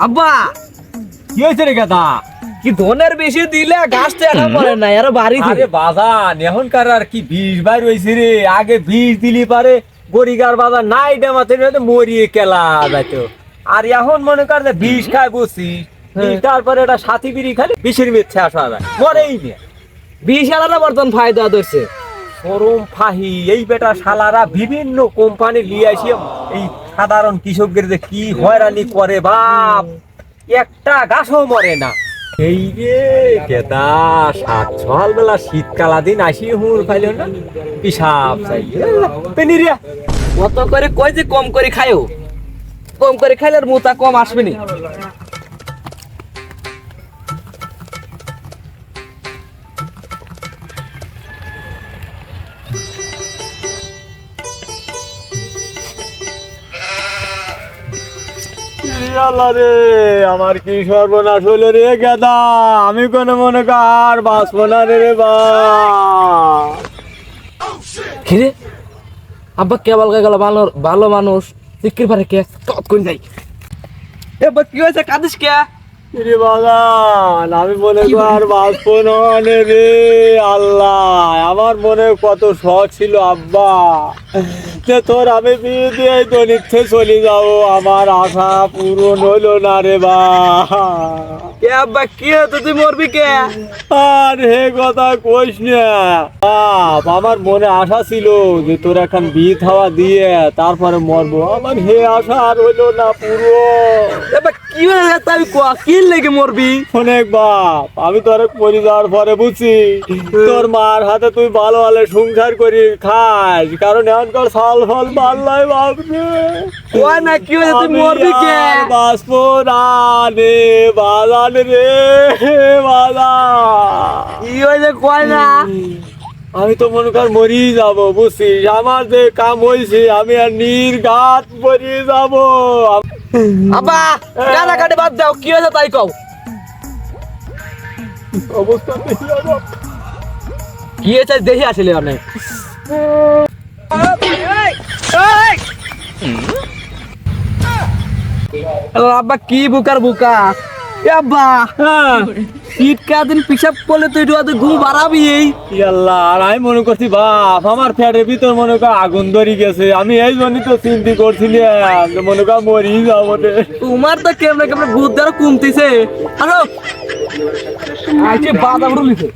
আব্বা কি হয়েছে রে গাদা? কি ধনের বেশি দিলে গাছ তো একা পড়ে না আরো বাড়ি আরে বাজান এখনকার আর কি বিষ বাইর হয়েছে রে। আগে বিষ দিলি পারে গরিগার বাজার নাই ডেমাতে মরিয়ে কেলা যাইতো। আর এখন মনে কর যে বিষ খায় বসি, তারপরে এটা সাথী বিড়ি খালি বিষের মিথ্যে আসা যায় মরেই নিয়ে। বিশ আলাদা বর্তমান ফায়দা ধরছে। সরম ফাহি এই বেটা শালারা বিভিন্ন কোম্পানি নিয়ে আসি এই সাধারণ কৃষকদের যে কি হয়রানি করে বাপ, একটা গাছও মরে না। এই রে কেদা সকালবেলা শীতকালা দিন আসি হুর খাইল না পিসাব চাই পেনিরিয়া। কত করে কই যে কম করে খায়ও, কম করে খাইলে আর মোটা কম আসবে না। রে আমার কি সর্বনাশ হলো রে গেদা, আমি কোনো মনে কর বাঁচবো না রে বা। খিরে আব্বা কেবল গেল ভালো ভালো মানুষ সিকির পারে কে তত কোন যাই। এবার কি হয়েছে কাঁদিস কে? রে বাগান আমি মনে কর বাঁচবো না রে আল্লাহ। আমার মনে কত শখ ছিল আব্বা যে তোর আমি বিয়ে দিয়ে দনিতে চলে যাবো, আমার আশা পূরণ হলো না রে বা। কে আব্বা কি হতো তুই মরবি কে? আর হে কথা কইস না বাপ, আমার মনে আশা ছিল যে তোর এখন বিয়ে থাওয়া দিয়ে তারপরে মরবো, আমার হে আশা আর হইলো না পুরো। এবার কি হয়েছে তাই কোয়া কি লেগে মরবি? অনেক বাপ আমি তোর মরে যাওয়ার পরে বুঝছি তোর মার হাতে তুই ভালো ভালো সংসার করি খাস, কারণ এখনকার সাল ফল পাল্লাই বাপ রে। কোয়া না কি হয়েছে তুই মরবি কে? বাঁচবো না রে বাজান রে বাজান। কি হয়েছে কয় না? আমি তো মনে কর মরিয়ে যাবো বুঝছিস, আমার যে কাম হয়েছে আমি আর নির্ঘাত মরিয়ে যাবো। আব্বা গানা কাটে বাদ দাও, কি হয়েছে তাই কও। অবস্থা দেখি আমার। কি হয়েছে দেখি আসলে অনেক। হ্যালো আব্বা কি বুকার বুকা এ আব্বা শীতকাল দিন পিসাব করলে তুই একটু ঘুম বাড়াবি। আল্লাহ, আর আমি মনে করছি বাপ আমার পেটের ভিতর মনে কর আগুন ধরে গেছে, আমি এই জন্যই তো চিন্তা করছিলাম যে মনে কর মরি যাবো রে। তোমার তো কেমন কেমন বুদ্ধি আরো কমতেছে। আরো আজকে বাধা উঠলিছে।